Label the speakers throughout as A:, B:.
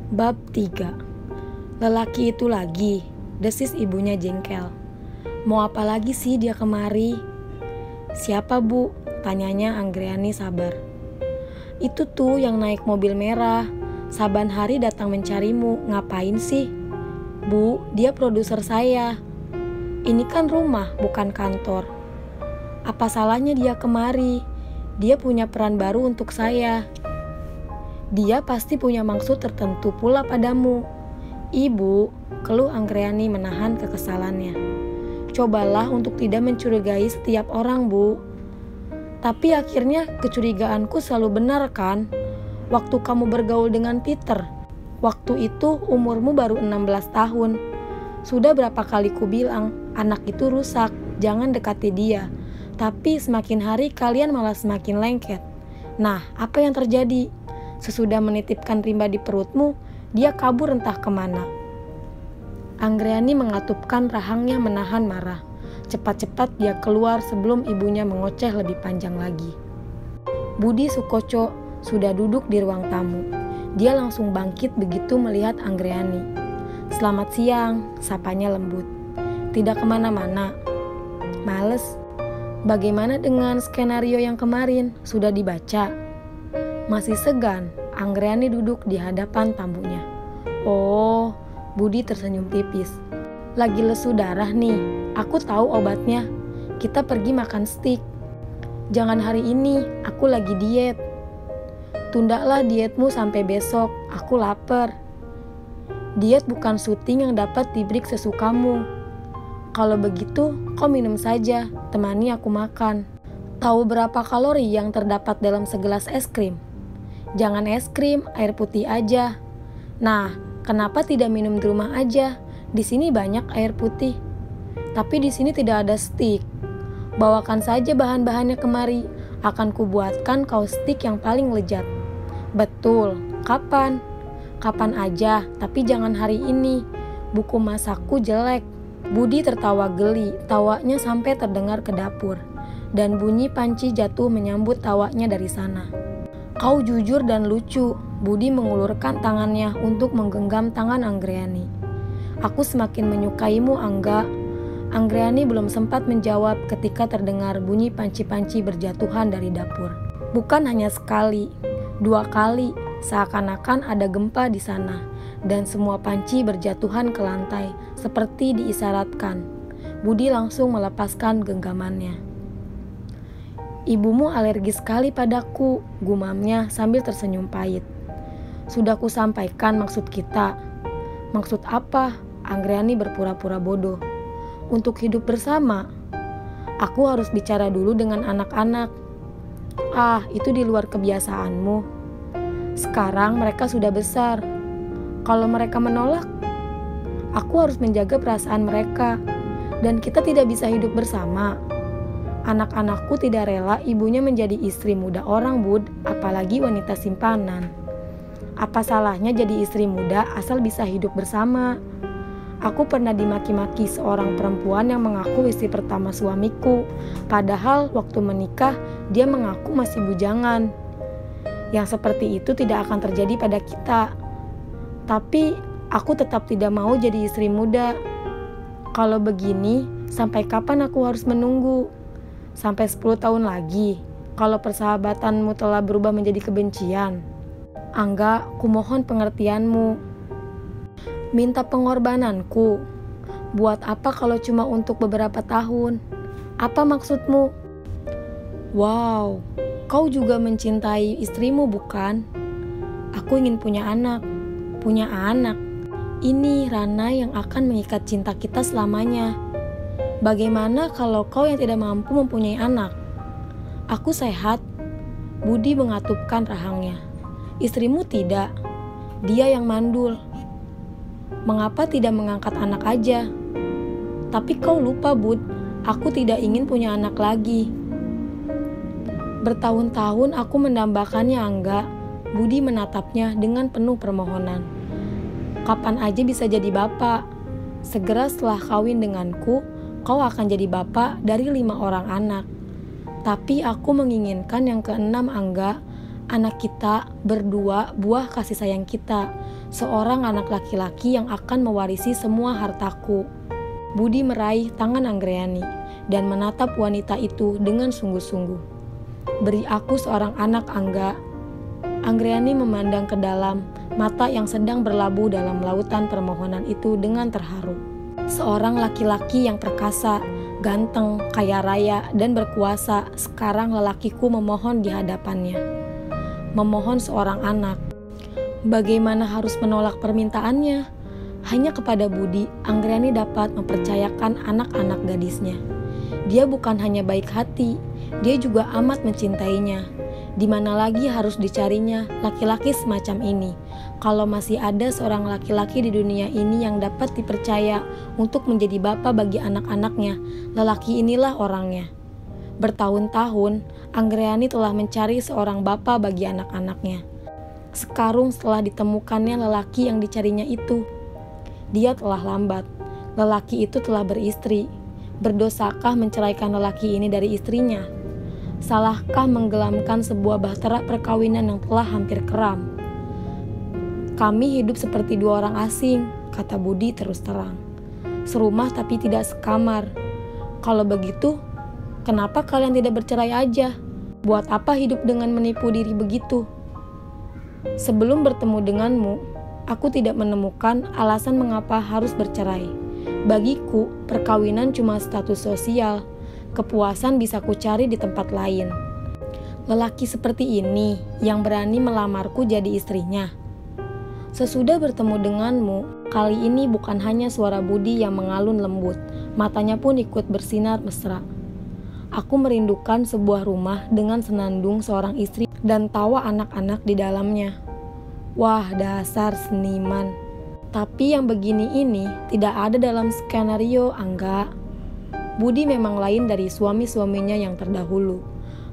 A: Bab 3. Lelaki itu lagi, desis ibunya jengkel. Mau apa lagi sih dia kemari? Siapa bu? Tanyanya Anggriani sabar. Itu tuh yang naik mobil merah, saban hari datang mencarimu, ngapain sih? Bu, dia produser saya. Ini kan rumah, bukan kantor. Apa salahnya dia kemari? Dia punya peran baru untuk saya. Dia pasti punya maksud tertentu pula padamu. Ibu, keluh Anggriani menahan kekesalannya. Cobalah untuk tidak mencurigai setiap orang, Bu. Tapi akhirnya kecurigaanku selalu benar kan? Waktu kamu bergaul dengan Peter, waktu itu umurmu baru 16 tahun. Sudah berapa kali ku bilang, anak itu rusak, jangan dekati dia. Tapi semakin hari kalian malah semakin lengket. Nah, apa yang terjadi? Sesudah menitipkan rimba di perutmu, dia kabur entah kemana. Anggriani mengatupkan rahangnya menahan marah. Cepat-cepat dia keluar sebelum ibunya mengoceh lebih panjang lagi. Budi Sukoco sudah duduk di ruang tamu. Dia langsung bangkit begitu melihat Anggriani. Selamat siang, sapanya lembut. Tidak kemana-mana. Males. Bagaimana dengan skenario yang kemarin? Sudah dibaca? Masih segan, Anggriani duduk di hadapan tamunya. Oh, Budi tersenyum tipis. Lagi lesu darah nih, aku tahu obatnya. Kita pergi makan steak. Jangan hari ini, aku lagi diet. Tundalah dietmu sampai besok, aku lapar. Diet bukan syuting yang dapat diberi sesukamu. Kalau begitu, kau minum saja, temani aku makan. Tahu berapa kalori yang terdapat dalam segelas es krim? Jangan es krim, air putih aja. Nah, kenapa tidak minum di rumah aja? Di sini banyak air putih. Tapi di sini tidak ada steak. Bawakan saja bahan-bahannya kemari. Akan kubuatkan kau steak yang paling lezat. Betul. Kapan? Kapan aja, tapi jangan hari ini. Buku masakku jelek. Budi tertawa geli, tawanya sampai terdengar ke dapur. Dan bunyi panci jatuh menyambut tawanya dari sana. Kau jujur dan lucu. Budi mengulurkan tangannya untuk menggenggam tangan Anggriani. Aku semakin menyukaimu, Angga. Anggriani belum sempat menjawab ketika terdengar bunyi panci-panci berjatuhan dari dapur. Bukan hanya sekali, 2 kali, seakan-akan ada gempa di sana, dan semua panci berjatuhan ke lantai, seperti diisyaratkan. Budi langsung melepaskan genggamannya. Ibumu alergis sekali padaku, gumamnya sambil tersenyum pahit. Sudah kusampaikan maksud kita. Maksud apa? Anggriani berpura-pura bodoh. Untuk hidup bersama. Aku harus bicara dulu dengan anak-anak. Ah, itu di luar kebiasaanmu. Sekarang mereka sudah besar. Kalau mereka menolak, aku harus menjaga perasaan mereka. Dan kita tidak bisa hidup bersama. Anak-anakku tidak rela ibunya menjadi istri muda orang, Bud, apalagi wanita simpanan. Apa salahnya jadi istri muda asal bisa hidup bersama? Aku pernah dimaki-maki seorang perempuan yang mengaku istri pertama suamiku, padahal waktu menikah dia mengaku masih bujangan. Yang seperti itu tidak akan terjadi pada kita. Tapi aku tetap tidak mau jadi istri muda. Kalau begini, sampai kapan aku harus menunggu? Sampai 10 tahun lagi, kalau persahabatanmu telah berubah menjadi kebencian. Angga, kumohon pengertianmu. Minta pengorbananku. Buat apa kalau cuma untuk beberapa tahun? Apa maksudmu? Wow, kau juga mencintai istrimu bukan? Aku ingin punya anak. Punya anak. Ini ranah yang akan mengikat cinta kita selamanya. Bagaimana kalau kau yang tidak mampu mempunyai anak? Aku sehat. Budi mengatupkan rahangnya. Istrimu tidak. Dia yang mandul. Mengapa tidak mengangkat anak aja? Tapi kau lupa, Bud. Aku tidak ingin punya anak lagi. Bertahun-tahun aku mendambakannya, Angga. Budi menatapnya dengan penuh permohonan. Kapan aja bisa jadi bapak? Segera setelah kawin denganku, kau akan jadi bapak dari 5 orang anak. Tapi aku menginginkan yang ke-6, Angga. Anak kita berdua, buah kasih sayang kita. seorang anak laki-laki yang akan mewarisi semua hartaku. Budi meraih tangan Anggreni dan menatap wanita itu dengan sungguh-sungguh. Beri aku seorang anak, Angga. Anggreni memandang ke dalam mata yang sedang berlabuh dalam lautan permohonan itu dengan terharu. Seorang laki-laki yang perkasa, ganteng, kaya raya, dan berkuasa, sekarang lelakiku memohon di hadapannya. Memohon seorang anak. Bagaimana harus menolak permintaannya? Hanya kepada Budi, Anggreni dapat mempercayakan anak-anak gadisnya. Dia bukan hanya baik hati, dia juga amat mencintainya. Di mana lagi harus dicarinya laki-laki semacam ini, kalau masih ada seorang laki-laki di dunia ini yang dapat dipercaya untuk menjadi bapa bagi anak-anaknya. Lelaki inilah orangnya. Bertahun-tahun, Anggreni telah mencari seorang bapa bagi anak-anaknya. Sekarang setelah ditemukannya lelaki yang dicarinya itu, dia telah lambat. Lelaki itu telah beristri. Berdosakah menceraikan lelaki ini dari istrinya? Salahkah menggelamkan sebuah bahtera perkawinan yang telah hampir keram? Kami hidup seperti dua orang asing, kata Budi terus terang. Serumah tapi tidak sekamar. Kalau begitu, kenapa kalian tidak bercerai aja? Buat apa hidup dengan menipu diri begitu? Sebelum bertemu denganmu, aku tidak menemukan alasan mengapa harus bercerai. Bagiku, perkawinan cuma status sosial. Kepuasan bisa kucari di tempat lain. Lelaki seperti ini yang berani melamarku jadi istrinya. Sesudah bertemu denganmu, kali ini bukan hanya suara Budi yang mengalun lembut, matanya pun ikut bersinar mesra. Aku merindukan sebuah rumah dengan senandung seorang istri dan tawa anak-anak di dalamnya. Wah, dasar seniman. Tapi yang begini ini tidak ada dalam skenario, Angga. Budi memang lain dari suami-suaminya yang terdahulu.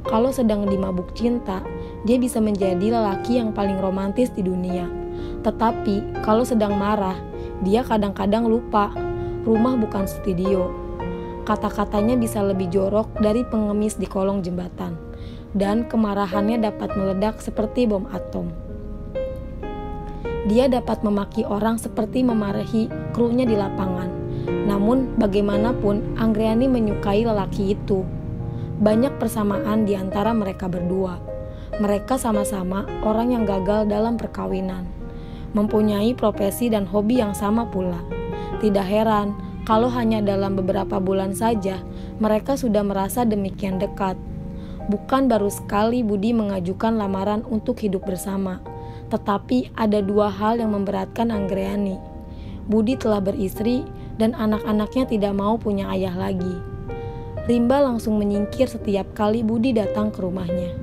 A: Kalau sedang dimabuk cinta, dia bisa menjadi lelaki yang paling romantis di dunia. Tetapi kalau sedang marah, dia kadang-kadang lupa. Rumah bukan studio. Kata-katanya bisa lebih jorok dari pengemis di kolong jembatan. Dan kemarahannya dapat meledak seperti bom atom. Dia dapat memaki orang seperti memarahi krunya di lapangan. Namun bagaimanapun Anggreni menyukai lelaki itu. Banyak persamaan di antara mereka berdua. Mereka sama-sama orang yang gagal dalam perkawinan. Mempunyai profesi dan hobi yang sama pula. Tidak heran kalau hanya dalam beberapa bulan saja mereka sudah merasa demikian dekat. Bukan baru sekali Budi mengajukan lamaran untuk hidup bersama. Tetapi ada dua hal yang memberatkan Anggreni. Budi telah beristri dan anak-anaknya tidak mau punya ayah lagi. Rimba langsung menyingkir setiap kali Budi datang ke rumahnya.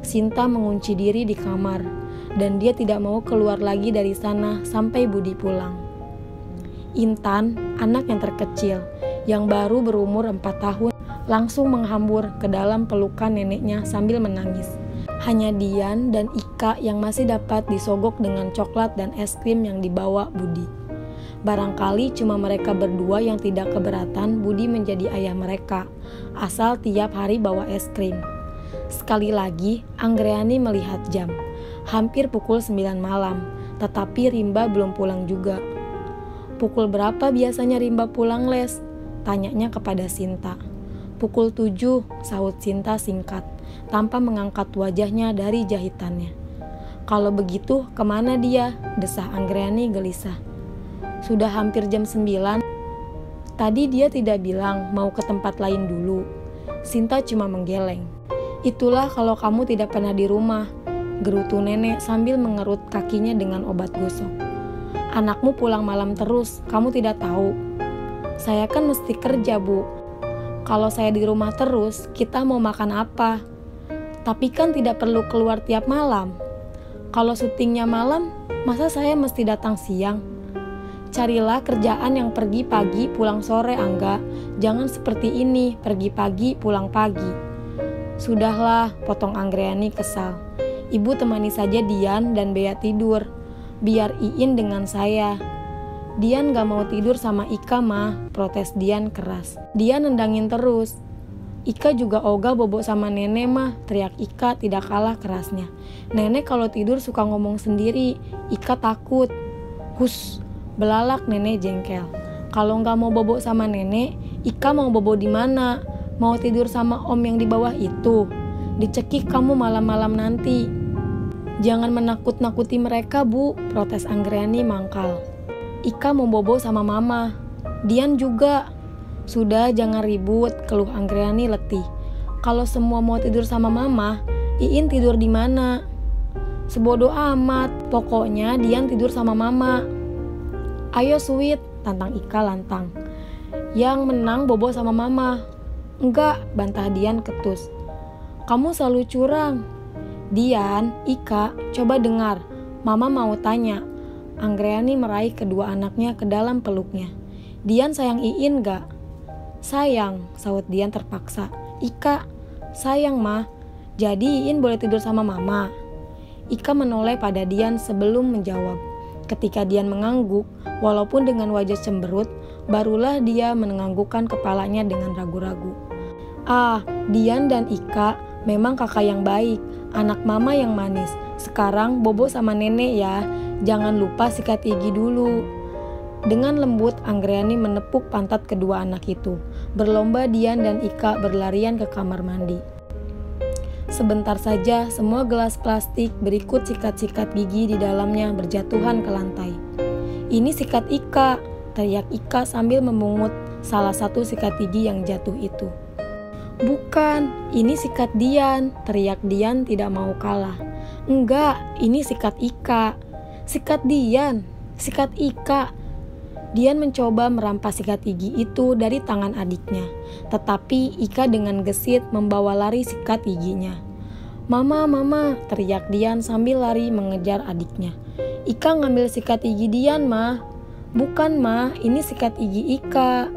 A: Sinta mengunci diri di kamar dan dia tidak mau keluar lagi dari sana sampai Budi pulang. Intan, anak yang terkecil, yang baru berumur 4 tahun, langsung menghambur ke dalam pelukan neneknya sambil menangis. Hanya Dian dan Ika yang masih dapat disogok dengan coklat dan es krim yang dibawa Budi. Barangkali cuma mereka berdua yang tidak keberatan Budi menjadi ayah mereka, asal tiap hari bawa es krim. Sekali lagi, Anggreni melihat jam. Hampir pukul 9 malam, tetapi Rimba belum pulang juga. Pukul berapa biasanya Rimba pulang, Les? Tanyanya kepada Sinta. Pukul 7, sahut Sinta singkat, tanpa mengangkat wajahnya dari jahitannya. Kalau begitu, kemana dia? Desah Anggreni gelisah. Sudah hampir jam 9. Tadi dia tidak bilang mau ke tempat lain dulu. Sinta cuma menggeleng. Itulah kalau kamu tidak pernah di rumah, gerutu nenek sambil mengerut kakinya dengan obat gosok. Anakmu pulang malam terus, kamu tidak tahu. Saya kan mesti kerja, Bu. Kalau saya di rumah terus, kita mau makan apa? Tapi kan tidak perlu keluar tiap malam. Kalau syutingnya malam, masa saya mesti datang siang? Carilah kerjaan yang pergi pagi pulang sore, Angga. Jangan seperti ini, pergi pagi pulang pagi. Sudahlah, potong Anggreni kesal. Ibu temani saja Dian dan Bea tidur. Biar Iin dengan saya. Dian gak mau tidur sama Ika, mah, protes Dian keras. Dian nendangin terus. Ika juga ogah bobo sama nenek, mah, teriak Ika tidak kalah kerasnya. Nenek kalau tidur suka ngomong sendiri, Ika takut. Hus, belalak nenek jengkel. Kalau nggak mau bobo sama nenek, Ika mau bobo di mana? Mau tidur sama om yang di bawah itu? Dicekik kamu malam-malam nanti. Jangan menakut-nakuti mereka, Bu, protes Anggriani mangkal. Ika mau bobo sama mama. Dian juga. Sudah, jangan ribut, keluh Anggriani letih. Kalau semua mau tidur sama mama, Iin tidur di mana? Sebodoh amat, pokoknya Dian tidur sama mama. Ayo Sweet, tantang Ika lantang. Yang menang bobo sama mama. Enggak, bantah Dian ketus. Kamu selalu curang. Dian, Ika, coba dengar. Mama mau tanya. Anggriani meraih kedua anaknya ke dalam peluknya. Dian sayang Iin gak? Sayang, sahut Dian terpaksa. Ika, sayang mah. Jadi Iin boleh tidur sama mama? Ika menoleh pada Dian sebelum menjawab. Ketika Dian mengangguk, walaupun dengan wajah cemberut, barulah dia menganggukkan kepalanya dengan ragu-ragu. Ah, Dian dan Ika memang kakak yang baik, anak mama yang manis. Sekarang bobo sama nenek ya, jangan lupa sikat gigi dulu. Dengan lembut, Anggriani menepuk pantat kedua anak itu. Berlomba Dian dan Ika berlarian ke kamar mandi. Sebentar saja, semua gelas plastik berikut sikat-sikat gigi di dalamnya berjatuhan ke lantai. Ini sikat Ika, teriak Ika sambil memungut salah satu sikat gigi yang jatuh itu. Bukan, ini sikat Dian, teriak Dian tidak mau kalah. Enggak, ini sikat Ika. Sikat Dian, sikat Ika. Dian mencoba merampas sikat gigi itu dari tangan adiknya, tetapi Ika dengan gesit membawa lari sikat giginya. Mama, mama, teriak Dian sambil lari mengejar adiknya. Ika ngambil sikat gigi Dian, mah. Bukan, mah, ini sikat gigi Ika.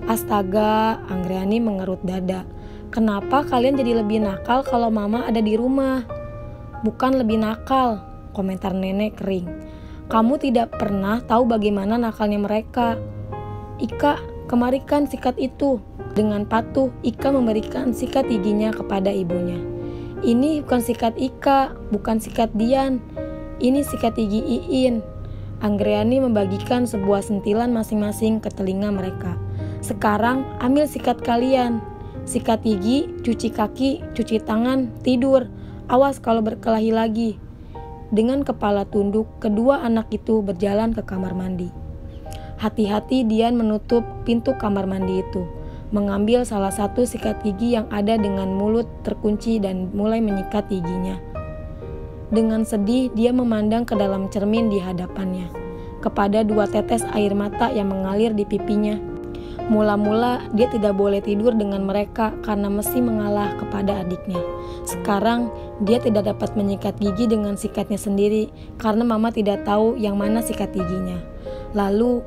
A: Astaga, Anggriani mengerut dada. Kenapa kalian jadi lebih nakal kalau mama ada di rumah? Bukan lebih nakal, komentar nenek kering. Kamu tidak pernah tahu bagaimana nakalnya mereka. Ika, kemarikan sikat itu. Dengan patuh, Ika memberikan sikat giginya kepada ibunya. Ini bukan sikat Ika, bukan sikat Dian. Ini sikat gigi Iin. Anggriani membagikan sebuah sentilan masing-masing ke telinga mereka. Sekarang ambil sikat kalian. Sikat gigi, cuci kaki, cuci tangan, tidur. Awas kalau berkelahi lagi. Dengan kepala tunduk, kedua anak itu berjalan ke kamar mandi. Hati-hati Dian menutup pintu kamar mandi itu, mengambil salah satu sikat gigi yang ada dengan mulut terkunci dan mulai menyikat giginya. Dengan sedih, dia memandang ke dalam cermin di hadapannya, kepada dua tetes air mata yang mengalir di pipinya. Mula-mula dia tidak boleh tidur dengan mereka karena mesti mengalah kepada adiknya. Sekarang dia tidak dapat menyikat gigi dengan sikatnya sendiri karena mama tidak tahu yang mana sikat giginya. Lalu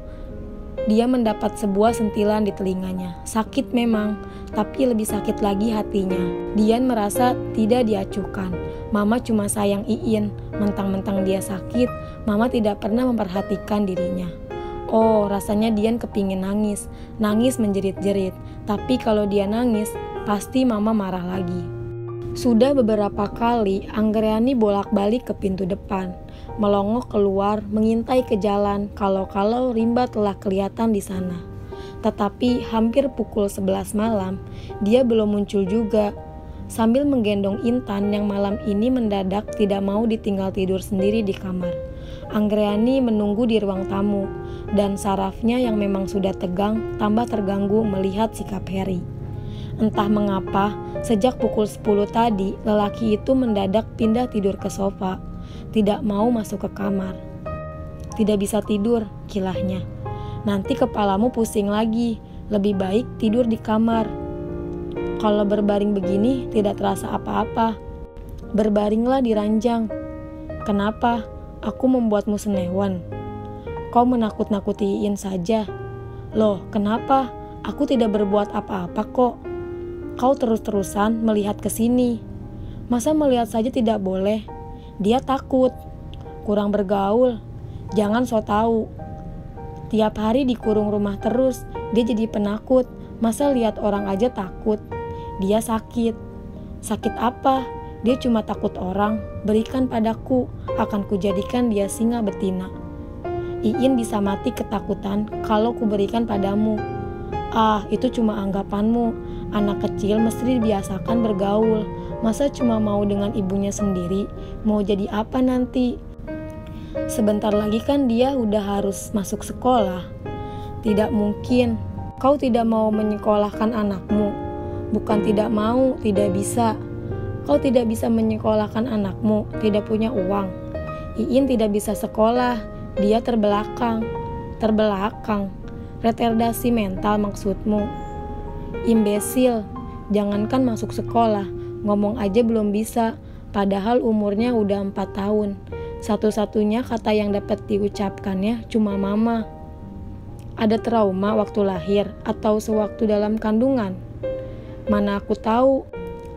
A: dia mendapat sebuah sentilan di telinganya. Sakit memang, tapi lebih sakit lagi hatinya. Dian merasa tidak diacuhkan. Mama cuma sayang Iin, mentang-mentang dia sakit, mama tidak pernah memperhatikan dirinya. Oh, rasanya Dian kepingin nangis menjerit-jerit. Tapi kalau dia nangis, pasti mama marah lagi. Sudah beberapa kali Anggriani bolak-balik ke pintu depan, melongok keluar, mengintai ke jalan kalau Rimba telah kelihatan di sana. Tetapi hampir pukul 11 malam, dia belum muncul juga. Sambil menggendong Intan yang malam ini mendadak tidak mau ditinggal tidur sendiri di kamar, Anggriani menunggu di ruang tamu, dan sarafnya yang memang sudah tegang tambah terganggu melihat sikap Heri. Entah mengapa, sejak pukul 10 tadi, lelaki itu mendadak pindah tidur ke sofa, tidak mau masuk ke kamar. Tidak bisa tidur, kilahnya. Nanti kepalamu pusing lagi, lebih baik tidur di kamar. Kalau berbaring begini tidak terasa apa-apa. Berbaringlah di ranjang. Kenapa? Aku membuatmu senewan. Kau menakut-nakuti Iin saja. Loh, kenapa? Aku tidak berbuat apa-apa kok. Kau terus-terusan melihat ke sini. Masa melihat saja tidak boleh? Dia takut. Kurang bergaul. Jangan so tahu. Tiap hari dikurung rumah terus, dia jadi penakut. Masa lihat orang aja takut? Dia sakit. Sakit apa? Dia cuma takut orang. Berikan padaku, akan kujadikan dia singa betina. Iin bisa mati ketakutan kalau kuberikan padamu. Ah, itu cuma anggapanmu. Anak kecil mesti dibiasakan bergaul. Masa cuma mau dengan ibunya sendiri? Mau jadi apa nanti? Sebentar lagi kan dia udah harus masuk sekolah. Tidak mungkin. Kau tidak mau menyekolahkan anakmu. Bukan tidak mau, tidak bisa. Kau tidak bisa menyekolahkan anakmu, tidak punya uang. Iin tidak bisa sekolah, dia terbelakang. Terbelakang. Retardasi mental maksudmu. Imbesil, jangankan masuk sekolah, ngomong aja belum bisa, padahal umurnya udah 4 tahun. Satu-satunya kata yang dapat diucapkannya cuma mama. Ada trauma waktu lahir atau sewaktu dalam kandungan? Mana aku tahu.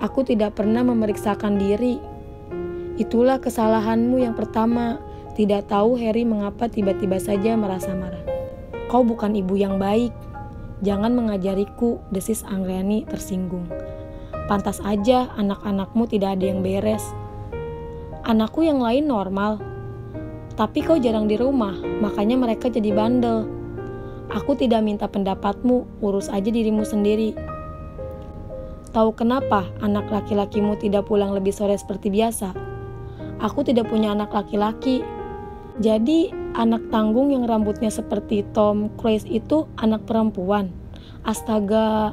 A: Aku tidak pernah memeriksakan diri. Itulah kesalahanmu yang pertama. Tidak tahu Harry mengapa tiba-tiba saja merasa marah. Kau bukan ibu yang baik. Jangan mengajariku, desis Anggreni tersinggung. Pantas aja anak-anakmu tidak ada yang beres. Anakku yang lain normal. Tapi kau jarang di rumah, makanya mereka jadi bandel. Aku tidak minta pendapatmu, urus aja dirimu sendiri. Tahu kenapa anak laki-lakimu tidak pulang lebih sore seperti biasa? Aku tidak punya anak laki-laki. Jadi anak tanggung yang rambutnya seperti Tom Cruise itu anak perempuan. Astaga,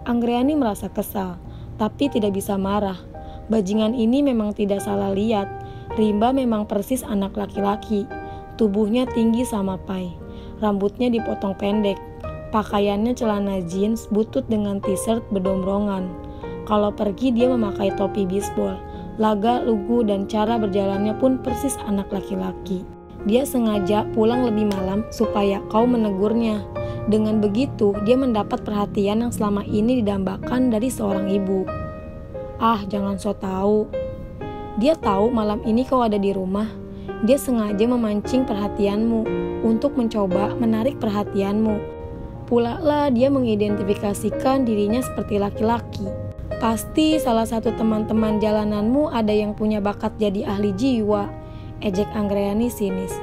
A: Anggreni merasa kesal, tapi tidak bisa marah. Bajingan ini memang tidak salah lihat. Rimba memang persis anak laki-laki. Tubuhnya tinggi sama Pai. Rambutnya dipotong pendek. Pakaiannya celana jeans butut dengan t-shirt berdombrongan. Kalau pergi dia memakai topi bisbol. Laga, lugu, dan cara berjalannya pun persis anak laki-laki. Dia sengaja pulang lebih malam supaya kau menegurnya. Dengan begitu, dia mendapat perhatian yang selama ini didambakan dari seorang ibu. Ah, jangan so tahu. Dia tahu malam ini kau ada di rumah. Dia sengaja memancing perhatianmu untuk mencoba menarik perhatianmu. Pula lah dia mengidentifikasikan dirinya seperti laki-laki. Pasti salah satu teman-teman jalananmu ada yang punya bakat jadi ahli jiwa, ejek Anggreni sinis.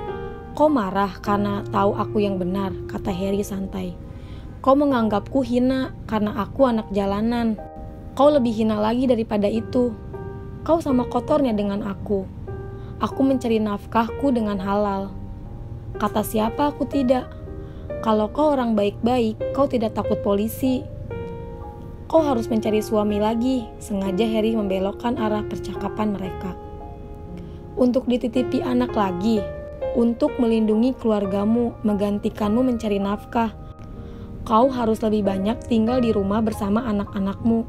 A: Kau marah karena tahu aku yang benar, kata Harry santai. Kau menganggapku hina karena aku anak jalanan. Kau lebih hina lagi daripada itu. Kau sama kotornya dengan aku. Aku mencari nafkahku dengan halal. Kata siapa aku tidak? Kalau kau orang baik-baik, kau tidak takut polisi. Kau harus mencari suami lagi. Sengaja Harry membelokkan arah percakapan mereka. Untuk dititipi anak lagi. Untuk melindungi keluargamu, menggantikanmu mencari nafkah. Kau harus lebih banyak tinggal di rumah bersama anak-anakmu.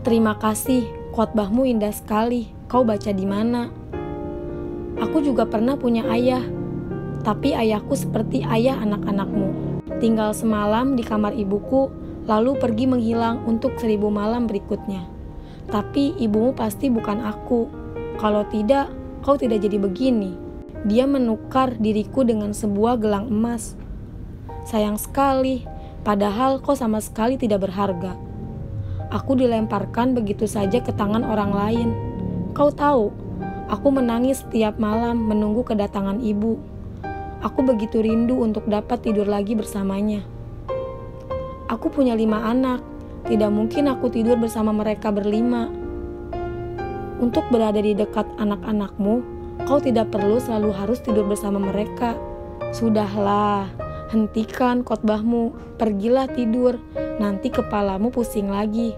A: Terima kasih, khotbahmu indah sekali. Kau baca di mana? Aku juga pernah punya ayah. Tapi ayahku seperti ayah anak-anakmu. Tinggal semalam di kamar ibuku, lalu pergi menghilang untuk 1000 malam berikutnya. Tapi ibumu pasti bukan aku. Kalau tidak, kau tidak jadi begini. Dia menukar diriku dengan sebuah gelang emas. Sayang sekali, padahal kau sama sekali tidak berharga. Aku dilemparkan begitu saja ke tangan orang lain. Kau tahu, aku menangis setiap malam menunggu kedatangan ibu. Aku begitu rindu untuk dapat tidur lagi bersamanya. Aku punya 5 anak. Tidak mungkin aku tidur bersama mereka berlima. Untuk berada di dekat anak-anakmu, kau tidak perlu selalu harus tidur bersama mereka. Sudahlah, hentikan khotbahmu. Pergilah tidur. Nanti kepalamu pusing lagi.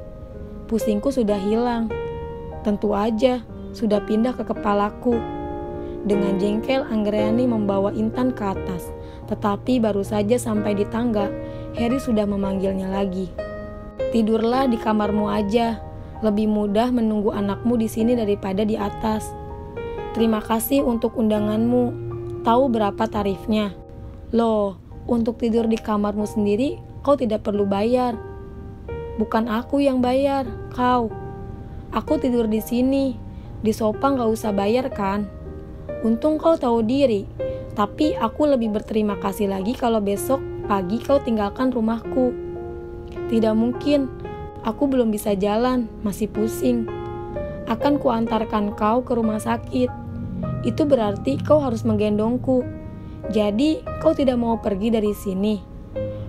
A: Pusingku sudah hilang. Tentu aja, sudah pindah ke kepalaku. Dengan jengkel, Anggreni membawa Intan ke atas. Tetapi baru saja sampai di tangga, Harry sudah memanggilnya lagi. Tidurlah di kamarmu aja. Lebih mudah menunggu anakmu di sini daripada di atas. Terima kasih untuk undanganmu. Tahu berapa tarifnya? Loh, untuk tidur di kamarmu sendiri, kau tidak perlu bayar. Bukan aku yang bayar, kau. Aku tidur di sini. Di sofa gak usah bayar kan? Untung kau tahu diri, tapi aku lebih berterima kasih lagi kalau besok pagi kau tinggalkan rumahku. Tidak mungkin, aku belum bisa jalan, masih pusing. Akan kuantarkan kau ke rumah sakit. Itu berarti kau harus menggendongku. Jadi kau tidak mau pergi dari sini?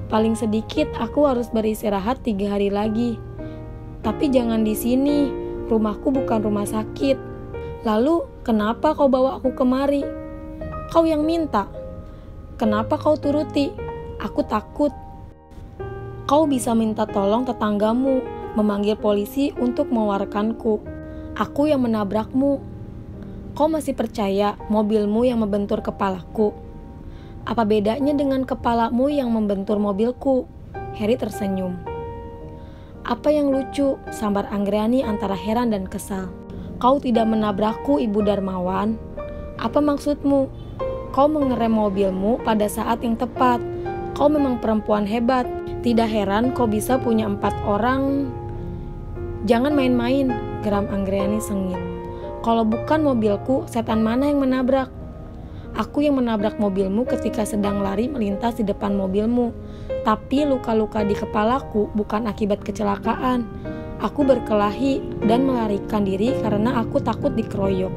A: Paling sedikit aku harus beristirahat 3 hari lagi. Tapi jangan di sini, rumahku bukan rumah sakit. Lalu kenapa kau bawa aku kemari? Kau yang minta. Kenapa kau turuti? Aku takut. Kau bisa minta tolong tetanggamu, memanggil polisi untuk mengeluarkanku. Aku yang menabrakmu. Kau masih percaya mobilmu yang membentur kepalaku? Apa bedanya dengan kepalamu yang membentur mobilku? Harry tersenyum. Apa yang lucu? Sambar Anggreni antara heran dan kesal. Kau tidak menabrakku, Ibu Darmawan. Apa maksudmu? Kau mengerem mobilmu pada saat yang tepat. Kau memang perempuan hebat. Tidak heran kau bisa punya 4 orang. Jangan main-main, geram Anggreni sengit. Kalau bukan mobilku, setan mana yang menabrak? Aku yang menabrak mobilmu ketika sedang lari melintas di depan mobilmu. Tapi luka-luka di kepalaku bukan akibat kecelakaan. Aku berkelahi dan melarikan diri karena aku takut dikeroyok.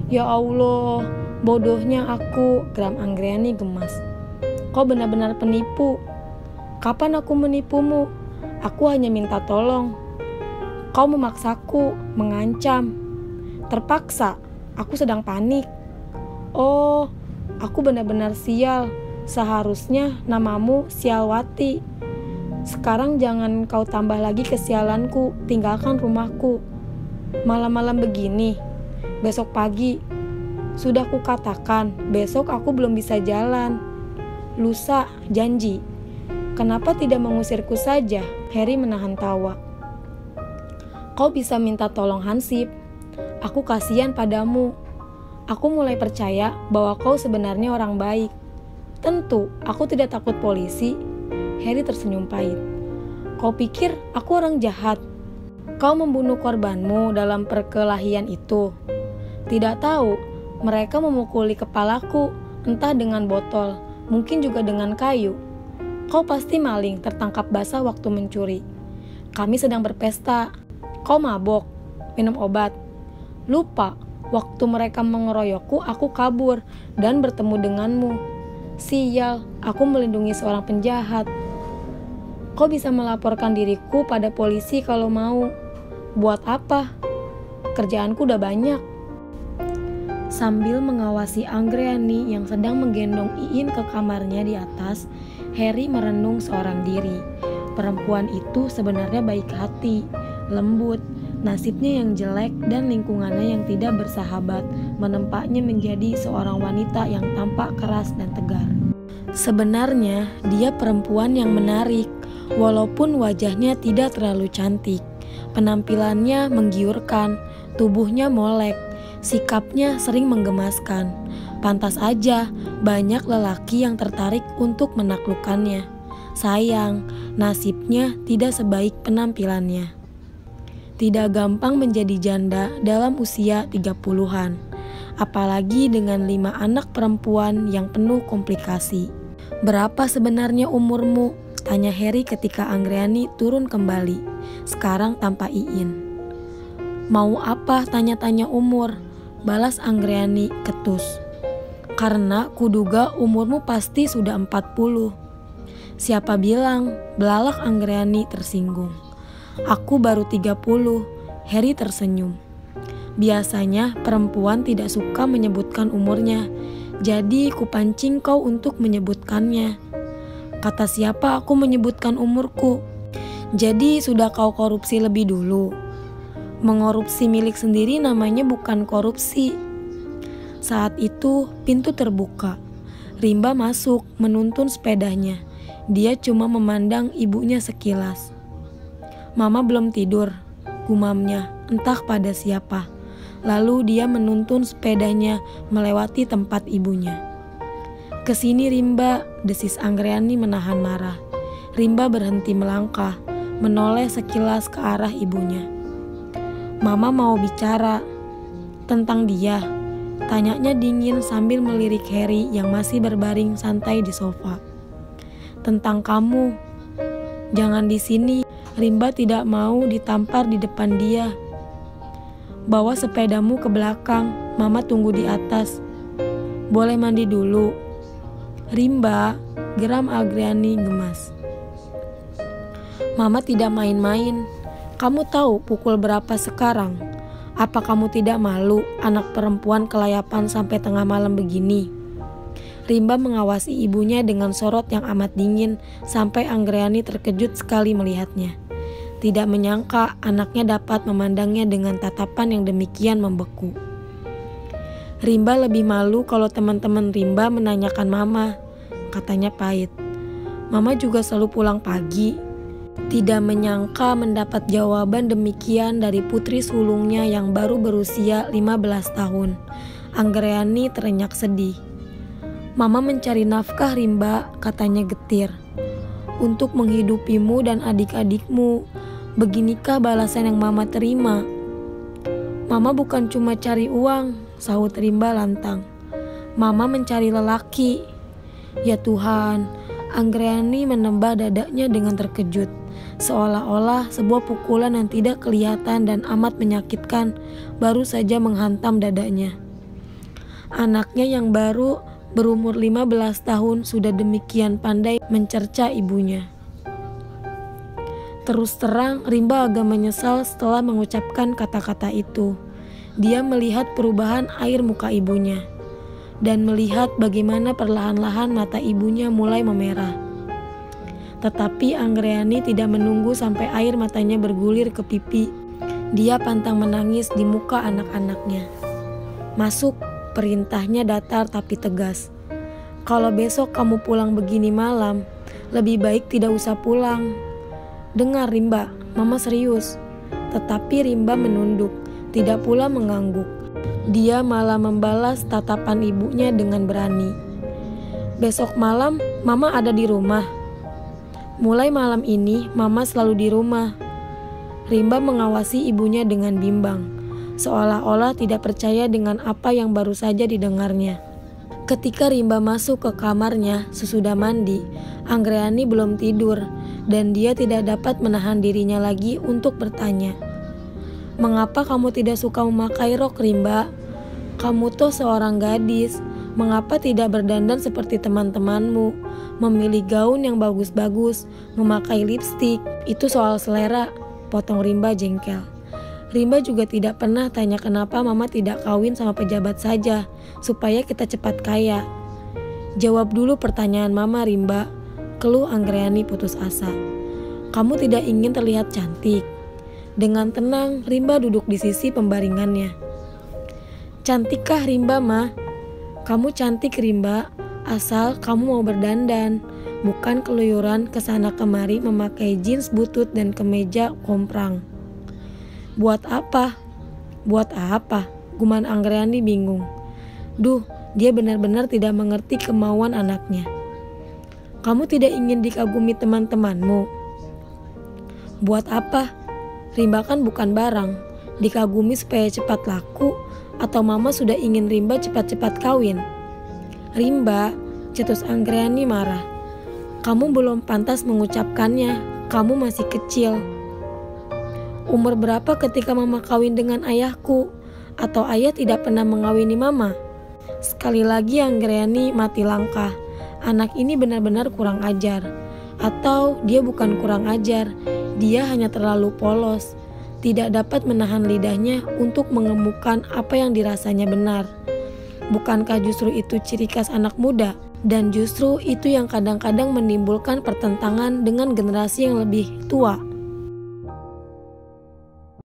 A: Ya Allah, bodohnya aku, geram Anggreni gemas. Kau benar-benar penipu. Kapan aku menipumu? Aku hanya minta tolong. Kau memaksaku, mengancam. Terpaksa, aku sedang panik. Oh, aku benar-benar sial. Seharusnya namamu Sialwati. Sekarang jangan kau tambah lagi kesialanku, tinggalkan rumahku. Malam-malam begini, besok pagi. Sudah kukatakan, besok aku belum bisa jalan. Lusa, janji. Kenapa tidak mengusirku saja? Harry menahan tawa. Kau bisa minta tolong Hansip. Aku kasihan padamu. Aku mulai percaya bahwa kau sebenarnya orang baik. Tentu, aku tidak takut polisi. Harry tersenyum pahit. Kau pikir aku orang jahat? Kau membunuh korbanmu dalam perkelahian itu. Tidak tahu, mereka memukuli kepalaku, entah dengan botol, mungkin juga dengan kayu. Kau pasti maling tertangkap basah waktu mencuri. Kami sedang berpesta. Kau mabok, minum obat. Lupa, waktu mereka mengeroyokku, aku kabur dan bertemu denganmu. Sial, aku melindungi seorang penjahat. Kau bisa melaporkan diriku pada polisi kalau mau. Buat apa? Kerjaanku udah banyak. Sambil mengawasi Anggreni yang sedang menggendong Iin ke kamarnya di atas, Harry merenung seorang diri. Perempuan itu sebenarnya baik hati, lembut. Nasibnya yang jelek dan lingkungannya yang tidak bersahabat menempatnya menjadi seorang wanita yang tampak keras dan tegar. Sebenarnya dia perempuan yang menarik, walaupun wajahnya tidak terlalu cantik. Penampilannya menggiurkan, tubuhnya molek, sikapnya sering menggemaskan. Pantas aja banyak lelaki yang tertarik untuk menaklukkannya. Sayang, nasibnya tidak sebaik penampilannya. Tidak gampang menjadi janda dalam usia 30-an, apalagi dengan 5 anak perempuan yang penuh komplikasi. Berapa sebenarnya umurmu? Tanya Harry ketika Anggreni turun kembali, sekarang tanpa Iin. Mau apa tanya-tanya umur? Balas Anggreni ketus. Karena kuduga umurmu pasti sudah 40. Siapa bilang? Belalak Anggreni tersinggung. Aku baru 30, Harry tersenyum. Biasanya perempuan tidak suka menyebutkan umurnya, jadi kupancing kau untuk menyebutkannya. Kata siapa aku menyebutkan umurku? Jadi sudah kau korupsi lebih dulu. Mengorupsi milik sendiri namanya bukan korupsi. Saat itu pintu terbuka. Rimba masuk menuntun sepedanya. Dia cuma memandang ibunya sekilas. Mama belum tidur, gumamnya, entah pada siapa. Lalu dia menuntun sepedanya melewati tempat ibunya. Kesini Rimba, desis Anggreni menahan marah. Rimba berhenti melangkah, menoleh sekilas ke arah ibunya. Mama mau bicara. Tentang dia, tanyanya dingin sambil melirik Harry yang masih berbaring santai di sofa. Tentang kamu. Jangan di sini. Rimba tidak mau ditampar di depan dia. Bawa sepedamu ke belakang, Mama tunggu di atas. Boleh mandi dulu. "Rimba," geram Anggreni gemas. "Mama tidak main-main. Kamu tahu pukul berapa sekarang? Apa kamu tidak malu anak perempuan kelayapan sampai tengah malam begini?" Rimba mengawasi ibunya dengan sorot yang amat dingin sampai Anggreni terkejut sekali melihatnya. Tidak menyangka anaknya dapat memandangnya dengan tatapan yang demikian membeku. "Rimba lebih malu kalau teman-teman Rimba menanyakan Mama," katanya pahit. "Mama juga selalu pulang pagi." Tidak menyangka mendapat jawaban demikian dari putri sulungnya yang baru berusia 15 tahun. Anggreni terenyak sedih. "Mama mencari nafkah, Rimba," katanya getir. "Untuk menghidupimu dan adik-adikmu. Beginikah balasan yang Mama terima?" "Mama bukan cuma cari uang," sahut Rimba lantang. "Mama mencari lelaki." "Ya Tuhan," Anggreni menembah dadanya dengan terkejut, seolah-olah sebuah pukulan yang tidak kelihatan dan amat menyakitkan baru saja menghantam dadanya. Anaknya yang baru berumur 15 tahun sudah demikian pandai mencerca ibunya. Terus terang, Rimba agak menyesal setelah mengucapkan kata-kata itu. Dia melihat perubahan air muka ibunya dan melihat bagaimana perlahan-lahan mata ibunya mulai memerah. Tetapi Anggreni tidak menunggu sampai air matanya bergulir ke pipi. Dia pantang menangis di muka anak-anaknya. "Masuk," perintahnya datar tapi tegas. "Kalau besok kamu pulang begini malam, lebih baik tidak usah pulang." "Dengar Rimba, Mama serius." Tetapi Rimba menunduk, tidak pula mengangguk. Dia malah membalas tatapan ibunya dengan berani. "Besok malam Mama ada di rumah." "Mulai malam ini Mama selalu di rumah." Rimba mengawasi ibunya dengan bimbang, seolah-olah tidak percaya dengan apa yang baru saja didengarnya. Ketika Rimba masuk ke kamarnya sesudah mandi, Anggreni belum tidur dan dia tidak dapat menahan dirinya lagi untuk bertanya. "Mengapa kamu tidak suka memakai rok, Rimba? Kamu tuh seorang gadis. Mengapa tidak berdandan seperti teman-temanmu? Memilih gaun yang bagus-bagus, memakai lipstik, itu soal selera," potong Rimba jengkel. Rimba juga tidak pernah tanya kenapa Mama tidak kawin sama pejabat saja, supaya kita cepat kaya. "Jawab dulu pertanyaan Mama, Rimba," keluh Anggreni putus asa. "Kamu tidak ingin terlihat cantik?" Dengan tenang, Rimba duduk di sisi pembaringannya. "Cantikkah Rimba, Ma?" "Kamu cantik, Rimba, asal kamu mau berdandan, bukan keluyuran kesana kemari memakai jeans butut dan kemeja komprang." "Buat apa?" "Buat apa?" guman Anggreni bingung. Duh, dia benar-benar tidak mengerti kemauan anaknya. "Kamu tidak ingin dikagumi teman-temanmu?" "Buat apa? Rimba kan bukan barang. Dikagumi supaya cepat laku, atau Mama sudah ingin Rimba cepat-cepat kawin?" "Rimba," cetus Anggreni marah. "Kamu belum pantas mengucapkannya, kamu masih kecil." "Umur berapa ketika Mama kawin dengan ayahku? Atau ayah tidak pernah mengawini Mama?" Sekali lagi Anggreni mati langkah. Anak ini benar-benar kurang ajar. Atau dia bukan kurang ajar, dia hanya terlalu polos. Tidak dapat menahan lidahnya untuk mengemukan apa yang dirasanya benar. Bukankah justru itu ciri khas anak muda? Dan justru itu yang kadang-kadang menimbulkan pertentangan dengan generasi yang lebih tua.